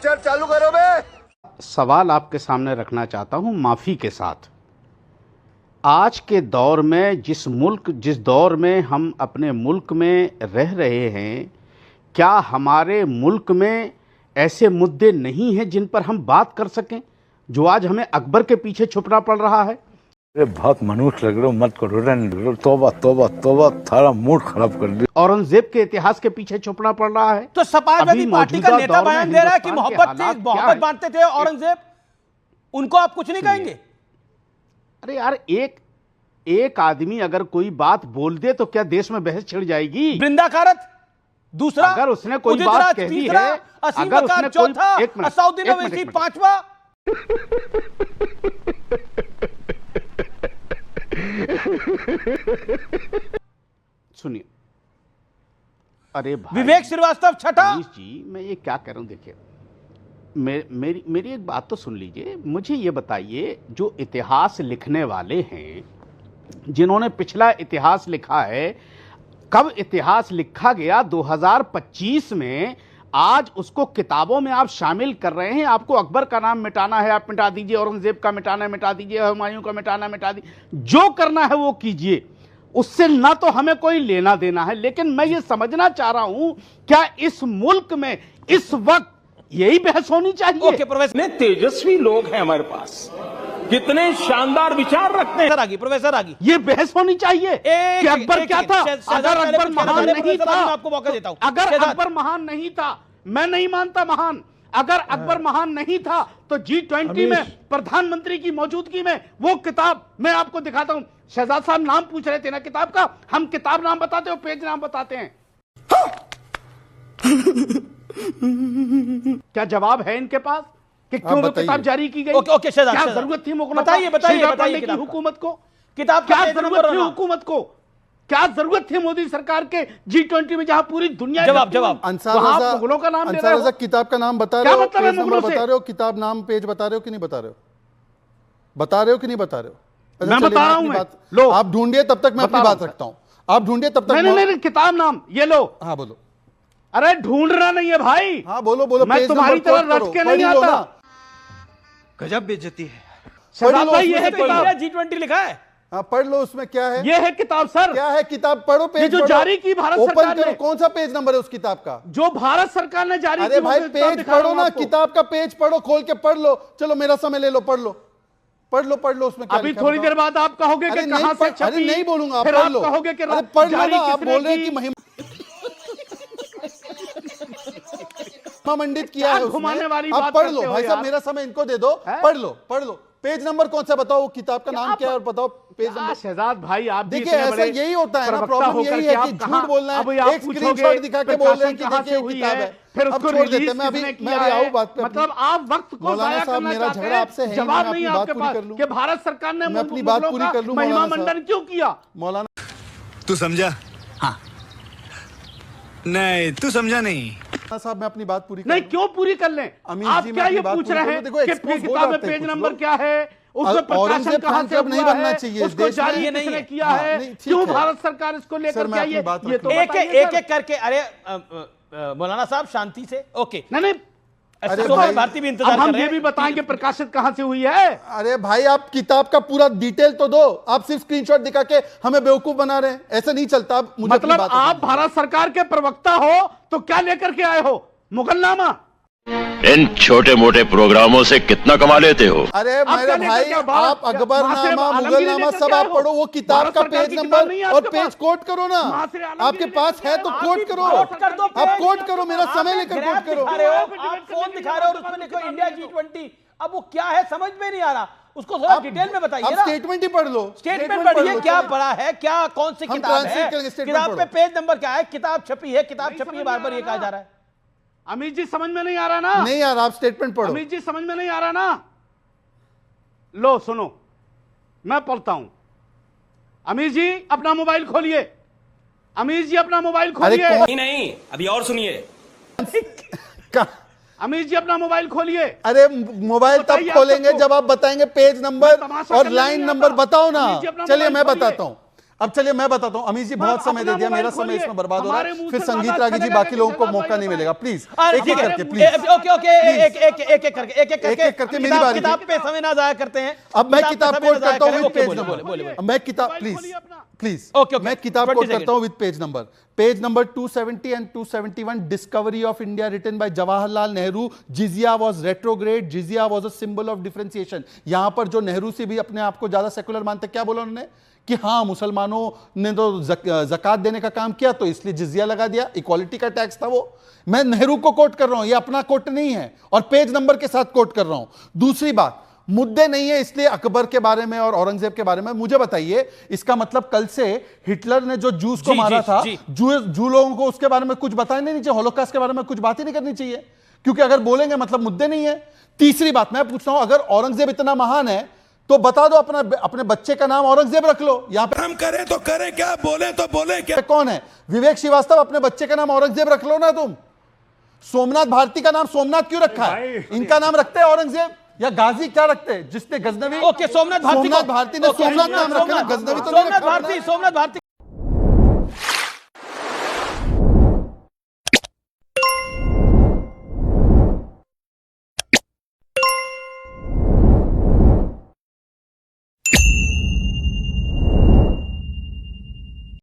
Picture चालू करो बे। सवाल आपके सामने रखना चाहता हूं माफी के साथ। आज के दौर में जिस दौर में हम अपने मुल्क में रह रहे हैं, क्या हमारे मुल्क में ऐसे मुद्दे नहीं हैं जिन पर हम बात कर सकें, जो आज हमें अकबर के पीछे छुपना पड़ रहा है? अरे बहुत मनुष्य लग रहे हो, मत करो, रहने दो। तौबा तौबा तौबा, सारा मूड खराब कर दिया। औरंगजेब के इतिहास के पीछे छुपना पड़ रहा है। तो समाजवादी पार्टी का नेता बयान दे रहा है कि मोहब्बत बांटते थे औरंगजेब, उनको आप कुछ नहीं कहेंगे? अरे यार, एक आदमी अगर कोई बात बोल दे तो क्या देश में बहस छिड़ जाएगी? वृंदा कारत दूसरा, अगर उसने कोई बात कह दी है, अगर उसने चौथा, असदुद्दीन ओवैसी पांचवा। सुनिए, अरे भाई, विवेक श्रीवास्तव छठा। जी, मैं ये क्या कह रहा हूं, देखिए, मेरी एक बात तो सुन लीजिए। मुझे ये बताइए, जो इतिहास लिखने वाले हैं, जिन्होंने पिछला इतिहास लिखा है, कब इतिहास लिखा गया? 2025 में। आज उसको किताबों में आप शामिल कर रहे हैं। आपको अकबर का नाम मिटाना है, आप मिटा दीजिए। औरंगजेब का मिटाना है, मिटा दीजिए। हुमायूं का मिटाना, मिटा दीजिए। जो करना है वो कीजिए, उससे ना तो हमें कोई लेना देना है। लेकिन मैं ये समझना चाह रहा हूं, क्या इस मुल्क में इस वक्त यही बहस होनी चाहिए? ओके प्रोफेसर, कितने तेजस्वी लोग हैं हमारे पास, कितने शानदार विचार रखते हैं। प्रोफेसर आगे, ये बहस होनी चाहिए कि अकबर क्या था? अगर अकबर महान नहीं था, आपको मौका देता हूं। अगर अकबर महान नहीं था, मैं नहीं मानता महान, अगर अकबर महान नहीं था तो G20 में प्रधानमंत्री की मौजूदगी में वो किताब मैं आपको दिखाता हूं। शहजाद साहब नाम पूछ रहे थे ना किताब का, हम किताब नाम बताते हो, पेज नाम बताते हैं। क्या जवाब है इनके पास कि क्यों वो किताब जारी की गई? ओके शहजाद, क्या जरूरत थी मुगलों बताइए की हुकूमत को? किताब क्या जरूरत थी हुकूमत को? क्या जरूरत थी मोदी सरकार के G20 में, जहां पूरी दुनिया? जवाब वहां मुगलों का नाम ले रहे हो? किताब का नाम बता रहे हो, मतलब पेज नंबर बता रहे हो, किताब नाम पेज बता रहे हो कि नहीं बता रहे हो? बता रहे हो कि नहीं बता रहे हो? मैं बता रहा हूं। लो, आप ढूंढिए, तब तक मैं अपनी बात रखता हूं। आप ढूंढिए, तब तक नहीं, किताब नाम ये लो। हाँ बोलो। अरे ढूंढना नहीं है भाई। हाँ बोलो बोलो। मैं तुम्हारी तरह रट के नहीं आता। गजब बेइज्जती है। शहजाद भाई, ये है किताब, G20 लिखा है। हाँ पढ़ लो, उसमें क्या है? ये है किताब सर। क्या है किताब? पढ़ो, पेज ये जो जारी की भारत सरकार ने। कौन सा पेज नंबर है उस किताब का जो भारत सरकार ने जारी की? अरे भाई पेज पढ़ो ना, किताब का पेज पढ़ो, खोल के पढ़ लो। चलो मेरा समय ले लो, पढ़ लो पढ़ लो। उसमें अभी थोड़ी देर बाद आप कहोगे कि कहां से छपी? अरे नहीं बोलूंगा, फिर आप कहोगे कि पढ़ लो ना। आप बोल रहे हैं कि महिमा मंडित किया है, घुमाने वाली आप बात पढ़ करते लो। हो भाई साहब, यार। मेरा समय इनको दे दो, पढ़ लो। पेज नंबर कौन सा बताओ, किताब का नाम क्या है और बताओ पेज नंबर। शहजाद भाई, आप देखिए ऐसा यही होता है ना, प्रॉब्लम यही है कि झूठ बोलना है। एक स्क्रीनशॉट दिखा के बोल रहे हैं कि देखिए ये किताब है, फिर अब उसको छोड़ देते हैं। मैं अभी आऊं बात पे। मतलब आप वक्त को जाया करना चाहते हैं। आपसे है, जवाब नहीं आपके पास कि भारत सरकार ने अपनी बात पूरी कर लूं। महिमा मंडन क्यों किया? मौलाना, तू समझा? हाँ। नहीं, तू समझा नहीं साहब, मैं अपनी बात पूरी नहीं, क्यों पूरी कर लें? आप क्या ये पूछ रहे हैं कि किताब में पेज नंबर क्या है, उसमें प्रकाशन कहां से नहीं बनना चाहिए, उसको जारी किसने किया है, क्यों भारत सरकार इसको लेकर के आई है? ये तो एक करके। अरे मौलाना साहब, शांति से। ओके, नहीं, अरे भारती भी इंतजार कर रहे हैं। हम ये भी बताएंगे प्रकाशित कहां से हुई है। अरे भाई, आप किताब का पूरा डिटेल तो दो। आप सिर्फ स्क्रीनशॉट दिखा के हमें बेवकूफ बना रहे हैं, ऐसा नहीं चलता। आप मुझे मतलब आप भारत सरकार के प्रवक्ता हो तो क्या लेकर के आए हो? मुगलनामा? इन छोटे मोटे प्रोग्रामों से कितना कमा लेते हो? अरे मेरे भाई, आप अकबरनामा, मुगलनामा सब आप पढ़ो। वो किताब का पेज नंबर और पेज कोट करो ना। आपके पास है तो कोट करो। आप कोट करो, मेरा समय लेकर कोट करो। आप फोन दिखा रहे हो और उसमें लिखो इंडिया G20। अब वो क्या है समझ में नहीं आ रहा, उसको थोड़ा डिटेल में बताइए ना। स्टेटमेंट ही पढ़ लो। स्टेटमेंट पढ़िए, क्या पढ़ा है, क्या कौन सी किताब है, किताब पे पेज नंबर क्या है, किताब छपी है, बार बार ये कहा जा रहा है। अमित जी, समझ में नहीं आ रहा ना? नहीं यार, आप स्टेटमेंट पढ़ो। अमित जी, समझ में नहीं आ रहा ना? लो सुनो, मैं पढ़ता हूं। अमित जी, अपना मोबाइल खोलिए। अमित जी, अपना मोबाइल खोलिए। नहीं, अभी और सुनिए। अमित जी, अपना मोबाइल खोलिए। अरे मोबाइल तब खोलेंगे जब आप बताएंगे पेज नंबर और लाइन नंबर। बताओ ना। चलिए मैं बताता हूं। अब चलिए मैं बताता हूं, अमीश जी बहुत समय दे दिया, मेरा समय इसमें बर्बाद हो रहा है, फिर संगीत रागी जी बाकी लोगों को मौका नहीं मिलेगा। प्लीज एक एक करके, प्लीज ओके एक करके मेरी बारी, किताब पे समय ना जाया करते हैं। अब मैं किताब कोट करता हूं विद पेज नंबर, मैं किताब प्लीज मैं किताब कोट करता हूं with page number. Page number 270 and 271, discovery of India written by Jawaharlal Nehru. जिजिया वाज रेट्रोग्रेड, जिजिया was a symbol of differentiation. यहां पर जो नेहरू से भी अपने आप को ज्यादा सेकुलर मानते, क्या बोला उन्होंने कि हाँ मुसलमानों ने तो ज़कात देने का काम किया तो इसलिए जिजिया लगा दिया, इक्वालिटी का टैक्स था वो। मैं नेहरू को कोट कर रहा हूं, ये अपना कोट नहीं है, और पेज नंबर के साथ कोट कर रहा हूं। दूसरी बात, मुद्दे नहीं है इसलिए अकबर के बारे में और औरंगजेब के बारे में मुझे बताइए, इसका मतलब कल से हिटलर ने जो जूस को मारा था, जू लोगों को उसके बारे में कुछ बताना नहीं चाहिए, होलोकॉस्ट के बारे में कुछ बात ही नहीं करनी चाहिए, क्योंकि अगर बोलेंगे मतलब मुद्दे नहीं है। तीसरी बात मैं पूछता हूं, अगर औरंगजेब इतना महान है तो बता दो अपने बच्चे का नाम औरंगजेब रख लो। यहां पे हम करें तो करें क्या, बोले तो बोले क्या। कौन है? विवेक श्रीवास्तव, अपने बच्चे का नाम औरंगजेब रख लो ना तुम। सोमनाथ भारती का नाम सोमनाथ क्यों रखा है? इनका नाम रखते हैं औरंगजेब या गाजी, क्या रखते हैं जिसने गजनवी? ओके, सोमनाथ भारती ने सोमनाथ नाम रखा, गजनवी तो नहीं रखा। सोमनाथ भारती